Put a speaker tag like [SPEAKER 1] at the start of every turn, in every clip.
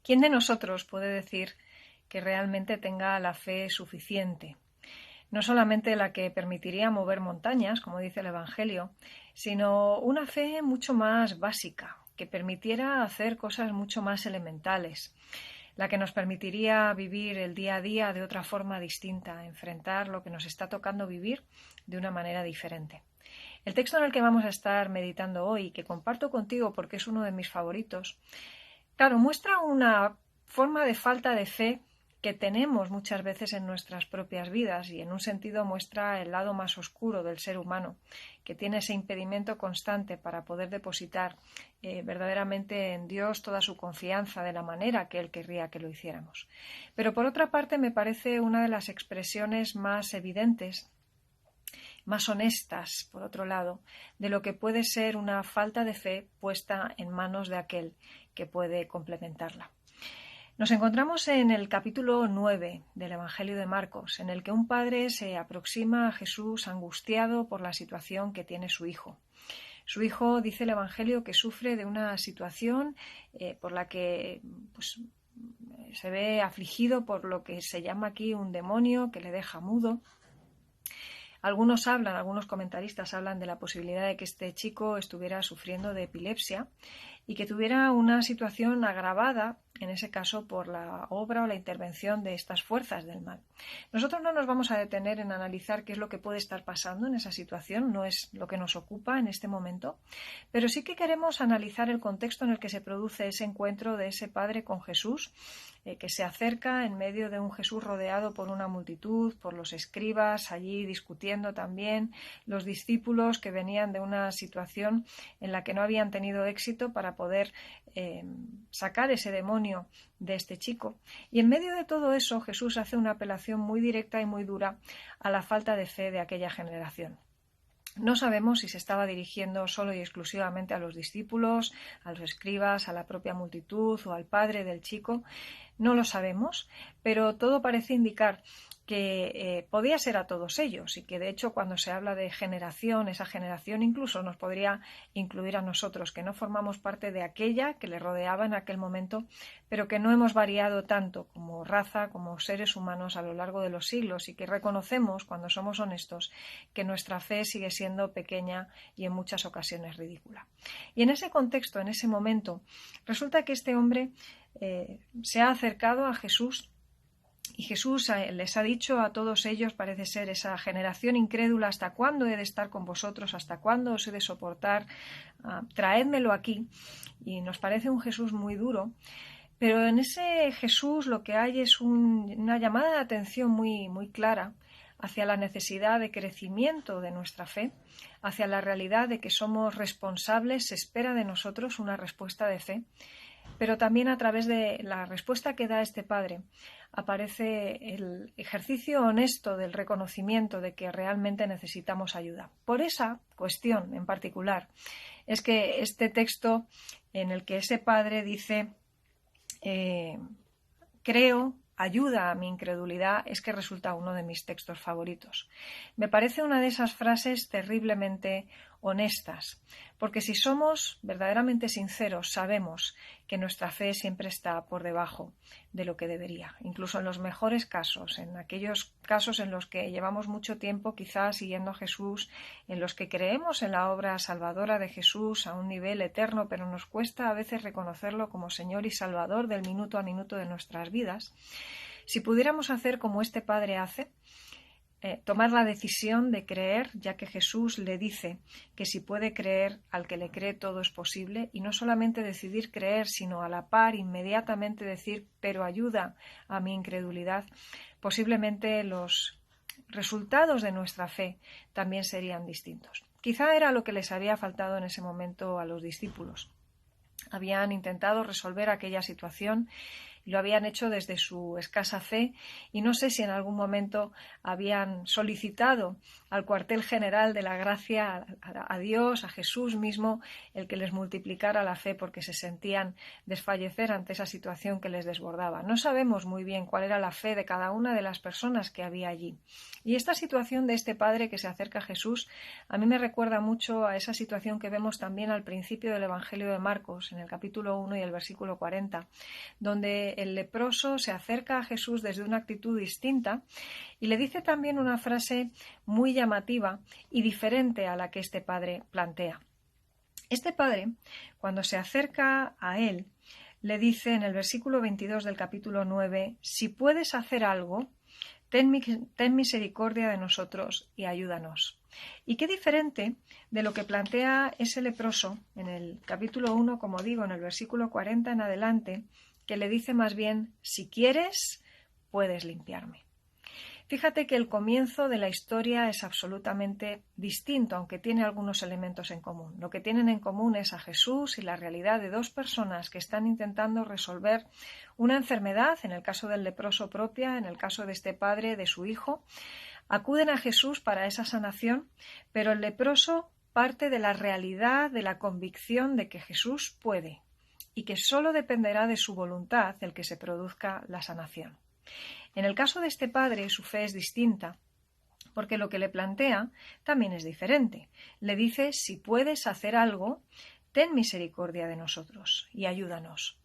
[SPEAKER 1] ¿Quién de nosotros puede decir que realmente tenga la fe suficiente? No solamente la que permitiría mover montañas, como dice el Evangelio, sino una fe mucho más básica, que permitiera hacer cosas mucho más elementales, la que nos permitiría vivir el día a día de otra forma distinta, enfrentar lo que nos está tocando vivir de una manera diferente. El texto en el que vamos a estar meditando hoy, que comparto contigo porque es uno de mis favoritos, claro, muestra una forma de falta de fe que tenemos muchas veces en nuestras propias vidas y en un sentido muestra el lado más oscuro del ser humano, que tiene ese impedimento constante para poder depositar verdaderamente en Dios toda su confianza de la manera que Él querría que lo hiciéramos. Pero por otra parte me parece una de las expresiones más evidentes, más honestas, por otro lado, de lo que puede ser una falta de fe puesta en manos de aquel que puede complementarla. Nos encontramos en el capítulo 9 del Evangelio de Marcos, en el que un padre se aproxima a Jesús angustiado por la situación que tiene su hijo. Su hijo, dice el Evangelio, que sufre de una situación por la que se ve afligido por lo que se llama aquí un demonio que le deja mudo. Algunos comentaristas hablan de la posibilidad de que este chico estuviera sufriendo de epilepsia y que tuviera una situación agravada, en ese caso, por la obra o la intervención de estas fuerzas del mal. Nosotros no nos vamos a detener en analizar qué es lo que puede estar pasando en esa situación, no es lo que nos ocupa en este momento, pero sí que queremos analizar el contexto en el que se produce ese encuentro de ese padre con Jesús, que se acerca en medio de un Jesús rodeado por una multitud, por los escribas allí discutiendo también, los discípulos que venían de una situación en la que no habían tenido éxito para poder sacar ese demonio de este chico. Y en medio de todo eso Jesús hace una apelación muy directa y muy dura a la falta de fe de aquella generación. No sabemos si se estaba dirigiendo solo y exclusivamente a los discípulos, a los escribas, a la propia multitud o al padre del chico. No lo sabemos, pero todo parece indicar que podía ser a todos ellos y que de hecho cuando se habla de generación, esa generación incluso nos podría incluir a nosotros, que no formamos parte de aquella que le rodeaba en aquel momento, pero que no hemos variado tanto como raza, como seres humanos a lo largo de los siglos y que reconocemos, cuando somos honestos, que nuestra fe sigue siendo pequeña y en muchas ocasiones ridícula. Y en ese contexto, en ese momento, resulta que este hombre se ha acercado a Jesús y Jesús les ha dicho a todos ellos, parece ser esa generación incrédula, ¿hasta cuándo he de estar con vosotros? ¿Hasta cuándo os he de soportar? Traédmelo aquí. Y nos parece un Jesús muy duro, pero en ese Jesús lo que hay es una llamada de atención muy, muy clara hacia la necesidad de crecimiento de nuestra fe, hacia la realidad de que somos responsables, se espera de nosotros una respuesta de fe, pero también a través de la respuesta que da este padre aparece el ejercicio honesto del reconocimiento de que realmente necesitamos ayuda. Por esa cuestión en particular es que este texto en el que ese padre dice creo, ayuda a mi incredulidad, es que resulta uno de mis textos favoritos. Me parece una de esas frases terriblemente honestas, porque si somos verdaderamente sinceros, sabemos que nuestra fe siempre está por debajo de lo que debería, incluso en los mejores casos, en aquellos casos en los que llevamos mucho tiempo quizás siguiendo a Jesús, en los que creemos en la obra salvadora de Jesús a un nivel eterno, pero nos cuesta a veces reconocerlo como Señor y Salvador del minuto a minuto de nuestras vidas. Si pudiéramos hacer como este padre hace, tomar la decisión de creer, ya que Jesús le dice que si puede creer, al que le cree todo es posible, y no solamente decidir creer, sino a la par inmediatamente decir, pero ayuda a mi incredulidad, posiblemente los resultados de nuestra fe también serían distintos. Quizá era lo que les había faltado en ese momento a los discípulos. Habían intentado resolver aquella situación y lo habían hecho desde su escasa fe, y no sé si en algún momento habían solicitado al cuartel general de la gracia, a Dios, a Jesús mismo, el que les multiplicara la fe porque se sentían desfallecer ante esa situación que les desbordaba. No sabemos muy bien cuál era la fe de cada una de las personas que había allí. Y esta situación de este padre que se acerca a Jesús a mí me recuerda mucho a esa situación que vemos también al principio del Evangelio de Marcos, en el capítulo 1 y el versículo 40, donde el leproso se acerca a Jesús desde una actitud distinta y le dice también una frase muy llamativa y diferente a la que este padre plantea. Este padre, cuando se acerca a él, le dice en el versículo 22 del capítulo 9, si puedes hacer algo, ten misericordia de nosotros y ayúdanos. Y qué diferente de lo que plantea ese leproso en el capítulo 1, como digo, en el versículo 40 en adelante, que le dice más bien, si quieres, puedes limpiarme. Fíjate que el comienzo de la historia es absolutamente distinto, aunque tiene algunos elementos en común. Lo que tienen en común es a Jesús y la realidad de dos personas que están intentando resolver una enfermedad, en el caso del leproso propia, en el caso de este padre, de su hijo. Acuden a Jesús para esa sanación, pero el leproso parte de la realidad, de la convicción de que Jesús puede y que solo dependerá de su voluntad el que se produzca la sanación. En el caso de este padre, su fe es distinta, porque lo que le plantea también es diferente. Le dice, si puedes hacer algo, ten misericordia de nosotros y ayúdanos.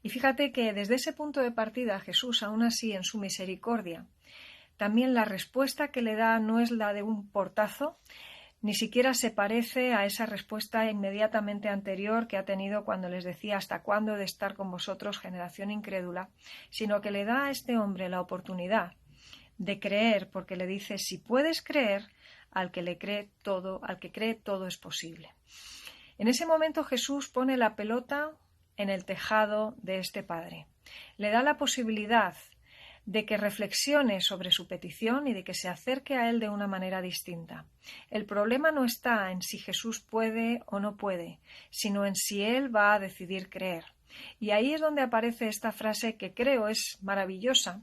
[SPEAKER 1] Y fíjate que desde ese punto de partida, Jesús, aún así, en su misericordia, también la respuesta que le da no es la de un portazo, ni siquiera se parece a esa respuesta inmediatamente anterior que ha tenido cuando les decía hasta cuándo he de estar con vosotros, generación incrédula, sino que le da a este hombre la oportunidad de creer, porque le dice, si puedes creer, al que cree todo es posible. En ese momento Jesús pone la pelota en el tejado de este padre. Le da la posibilidad de que reflexione sobre su petición y de que se acerque a él de una manera distinta. El problema no está en si Jesús puede o no puede, sino en si él va a decidir creer. Y ahí es donde aparece esta frase que creo es maravillosa,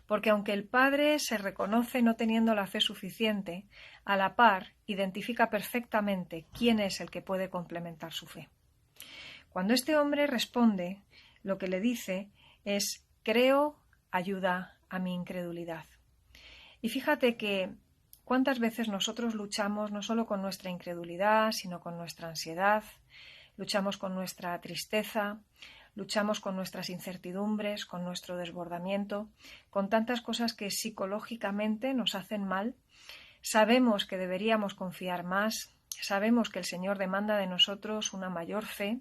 [SPEAKER 1] porque aunque el padre se reconoce no teniendo la fe suficiente, a la par identifica perfectamente quién es el que puede complementar su fe. Cuando este hombre responde, lo que le dice es creo, ayuda a mi incredulidad. Y fíjate que cuántas veces nosotros luchamos no solo con nuestra incredulidad, sino con nuestra ansiedad, luchamos con nuestra tristeza, luchamos con nuestras incertidumbres, con nuestro desbordamiento, con tantas cosas que psicológicamente nos hacen mal. Sabemos que deberíamos confiar más, sabemos que el Señor demanda de nosotros una mayor fe,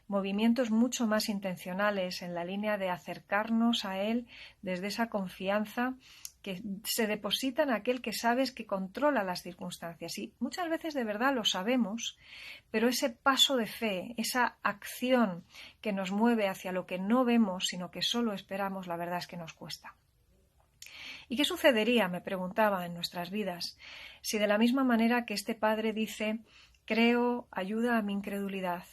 [SPEAKER 1] movimientos mucho más intencionales en la línea de acercarnos a Él desde esa confianza que se deposita en aquel que sabes que controla las circunstancias. Y muchas veces de verdad lo sabemos, pero ese paso de fe, esa acción que nos mueve hacia lo que no vemos, sino que solo esperamos, la verdad es que nos cuesta. ¿Y qué sucedería, me preguntaba, en nuestras vidas, si de la misma manera que este padre dice, creo, ayuda a mi incredulidad,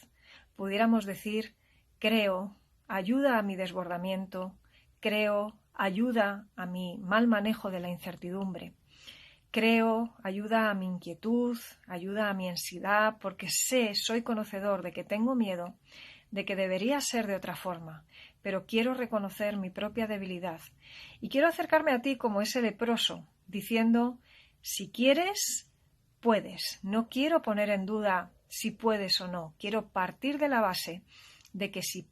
[SPEAKER 1] pudiéramos decir, creo, ayuda a mi desbordamiento, creo, ayuda a mi mal manejo de la incertidumbre, creo, ayuda a mi inquietud, ayuda a mi ansiedad, porque soy conocedor de que tengo miedo, de que debería ser de otra forma, pero quiero reconocer mi propia debilidad y quiero acercarme a ti como ese leproso, diciendo, si quieres, puedes. No quiero poner en duda si puedes o no. Quiero partir de la base de que si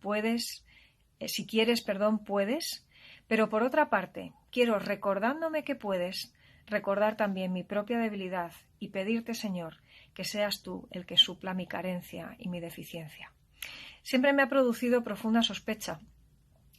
[SPEAKER 1] quieres, puedes, pero por otra parte, quiero, recordándome que puedes, recordar también mi propia debilidad y pedirte, Señor, que seas tú el que supla mi carencia y mi deficiencia. Siempre me ha producido profunda sospecha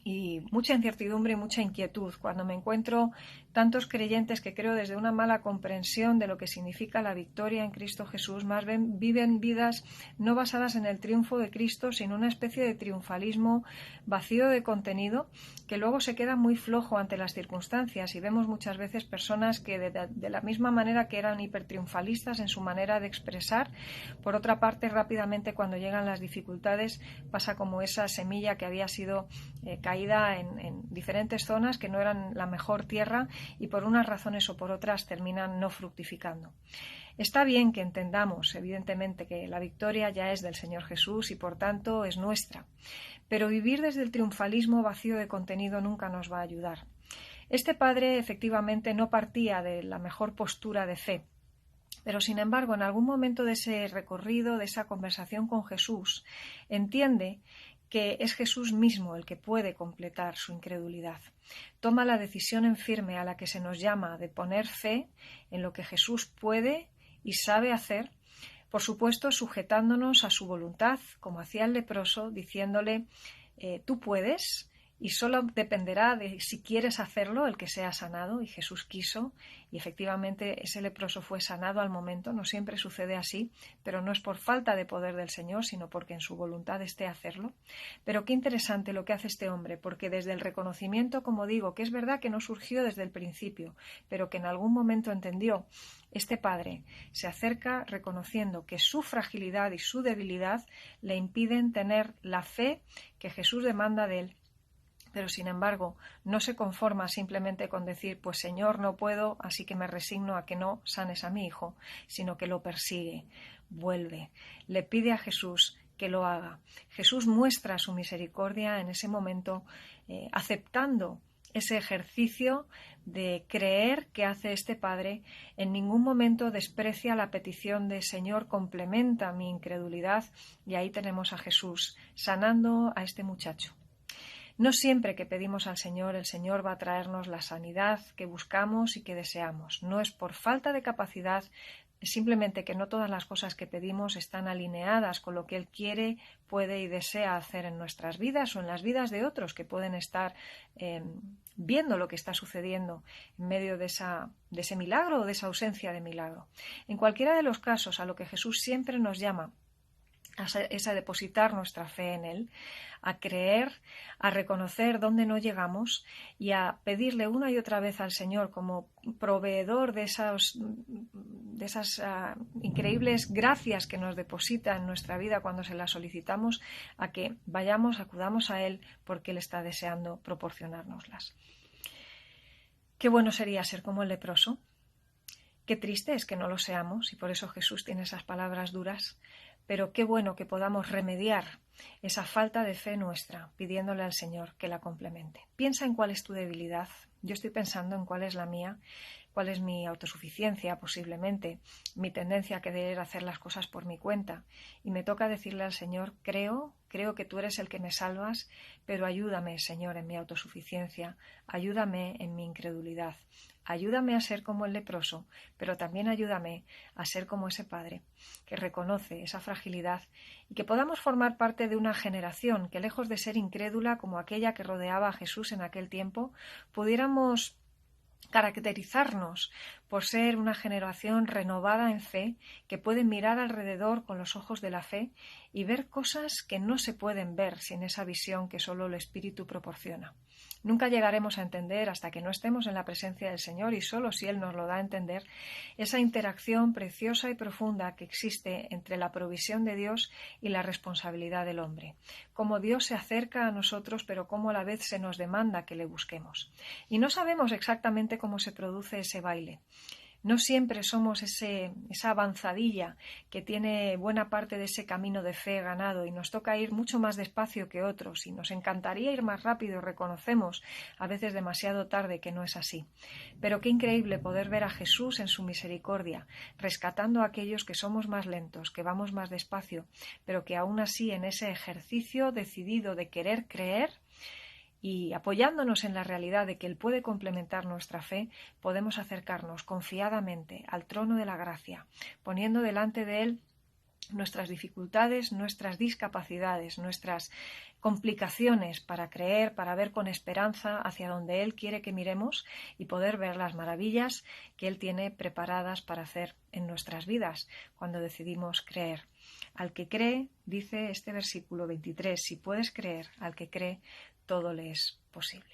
[SPEAKER 1] y mucha incertidumbre y mucha inquietud cuando me encuentro tantos creyentes que creo desde una mala comprensión de lo que significa la victoria en Cristo Jesús, más bien viven vidas no basadas en el triunfo de Cristo, sino una especie de triunfalismo vacío de contenido que luego se queda muy flojo ante las circunstancias y vemos muchas veces personas que de la misma manera que eran hipertriunfalistas en su manera de expresar, por otra parte rápidamente cuando llegan las dificultades pasa como esa semilla que había sido caída en diferentes zonas que no eran la mejor tierra y por unas razones o por otras terminan no fructificando. Está bien que entendamos, evidentemente, que la victoria ya es del Señor Jesús y por tanto es nuestra, pero vivir desde el triunfalismo vacío de contenido nunca nos va a ayudar. Este padre efectivamente no partía de la mejor postura de fe, pero sin embargo en algún momento de ese recorrido, de esa conversación con Jesús, entiende que es Jesús mismo el que puede completar su incredulidad. Toma la decisión en firme a la que se nos llama de poner fe en lo que Jesús puede y sabe hacer, por supuesto sujetándonos a su voluntad, como hacía el leproso, diciéndole tú puedes, y solo dependerá de si quieres hacerlo el que sea sanado, y Jesús quiso, y efectivamente ese leproso fue sanado al momento. No siempre sucede así, pero no es por falta de poder del Señor, sino porque en su voluntad esté hacerlo. Pero qué interesante lo que hace este hombre, porque desde el reconocimiento, como digo, que es verdad que no surgió desde el principio, pero que en algún momento entendió, este padre se acerca reconociendo que su fragilidad y su debilidad le impiden tener la fe que Jesús demanda de él. Pero sin embargo no se conforma simplemente con decir pues Señor no puedo, así que me resigno a que no sanes a mi hijo, sino que lo persigue, vuelve, le pide a Jesús que lo haga. Jesús muestra su misericordia en ese momento, aceptando ese ejercicio de creer que hace este padre. En ningún momento desprecia la petición de Señor, complementa mi incredulidad, y ahí tenemos a Jesús sanando a este muchacho. No siempre que pedimos al Señor, el Señor va a traernos la sanidad que buscamos y que deseamos. No es por falta de capacidad, es simplemente que no todas las cosas que pedimos están alineadas con lo que Él quiere, puede y desea hacer en nuestras vidas o en las vidas de otros que pueden estar viendo lo que está sucediendo en medio de ese milagro o de esa ausencia de milagro. En cualquiera de los casos, a lo que Jesús siempre nos llama es a depositar nuestra fe en Él, a creer, a reconocer dónde no llegamos y a pedirle una y otra vez al Señor como proveedor de esas increíbles gracias que nos deposita en nuestra vida cuando se las solicitamos, a que vayamos, acudamos a Él porque Él está deseando proporcionárnoslas. Qué bueno sería ser como el leproso. Qué triste es que no lo seamos y por eso Jesús tiene esas palabras duras. Pero qué bueno que podamos remediar esa falta de fe nuestra, pidiéndole al Señor que la complemente. Piensa en cuál es tu debilidad. Yo estoy pensando en cuál es la mía, cuál es mi autosuficiencia, posiblemente, mi tendencia a querer hacer las cosas por mi cuenta. Y me toca decirle al Señor, creo que tú eres el que me salvas, pero ayúdame, Señor, en mi autosuficiencia, ayúdame en mi incredulidad. Ayúdame a ser como el leproso, pero también ayúdame a ser como ese padre que reconoce esa fragilidad y que podamos formar parte de una generación que, lejos de ser incrédula como aquella que rodeaba a Jesús en aquel tiempo, pudiéramos caracterizarnos por ser una generación renovada en fe, que puede mirar alrededor con los ojos de la fe y ver cosas que no se pueden ver sin esa visión que solo el Espíritu proporciona. Nunca llegaremos a entender, hasta que no estemos en la presencia del Señor, y solo si Él nos lo da a entender, esa interacción preciosa y profunda que existe entre la provisión de Dios y la responsabilidad del hombre. Cómo Dios se acerca a nosotros, pero cómo a la vez se nos demanda que le busquemos. Y no sabemos exactamente cómo se produce ese baile. No siempre somos esa avanzadilla que tiene buena parte de ese camino de fe ganado y nos toca ir mucho más despacio que otros y nos encantaría ir más rápido, reconocemos a veces demasiado tarde que no es así. Pero qué increíble poder ver a Jesús en su misericordia, rescatando a aquellos que somos más lentos, que vamos más despacio, pero que aún así en ese ejercicio decidido de querer creer, y apoyándonos en la realidad de que Él puede complementar nuestra fe, podemos acercarnos confiadamente al trono de la gracia, poniendo delante de Él nuestras dificultades, nuestras discapacidades, nuestras complicaciones para creer, para ver con esperanza hacia donde Él quiere que miremos y poder ver las maravillas que Él tiene preparadas para hacer en nuestras vidas cuando decidimos creer. Al que cree, dice este versículo 23, si puedes creer, al que cree, todo le es posible.